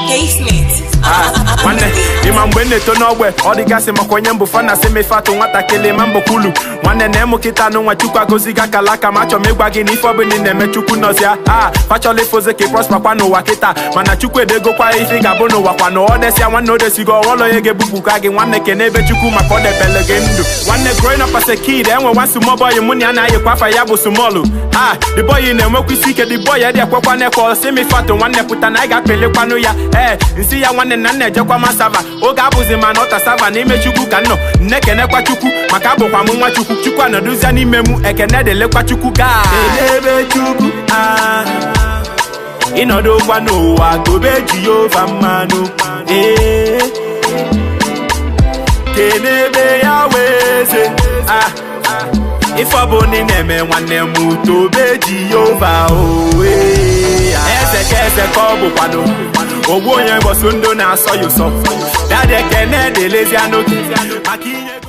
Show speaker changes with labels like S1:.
S1: Casement.
S2: Nwanne ịma mgbe na-eto n'ogbe ọ dịgasị maka onye mbụ fa na-asị mefatụ nwatakịrị ma mbụ kwulu nwanne na-emu kịta n'ụwa Chukwu agoziga kala aka ma achọ m ịgwa gị na ife ọbụla ị na-eme Chukwu nọzia fachọla ifoze ka ị prosper kwa n'ụwa kịta mana Chukwu edegokwa ife ị ga-abụ n'ụwa kwa na ọ desia nwanne o desigo ọghọlọ onye ga-ebupụga gị nwanne kene ebe Chukwu maka ọ debele gị ndụ nwanne growing up as a kid enwe nwa small boy mụ na ya na-ayịkwa afa ya bụ small the boy na-enwekwa isi ike the boy dị ekwekwa n'ekọ si mefatụ nwanne pụta na ị ga-apelekwanụ ya nsị ya nwanne na nna ejekwa masava oge abụzi mana ọta sava n'ime Chukwu ka nnọ nne kenekwa Chukwu maka abụkwa m nwa Chukwu Chukwu anọdụzia n'ime m ekene delekwa Chukwu gaa elebe Chukwu ịnọdụkwa n'ụwa tobe Jehova mmanụ kenebe ya weze ife ọbụla ị na-eme nwanne m tobe Jehova eze ka eze ka ọ bụkwado ogbu onye mbọsụ ndụ na-asọ ya ụsọ dadị ekene delezi anụ maka inye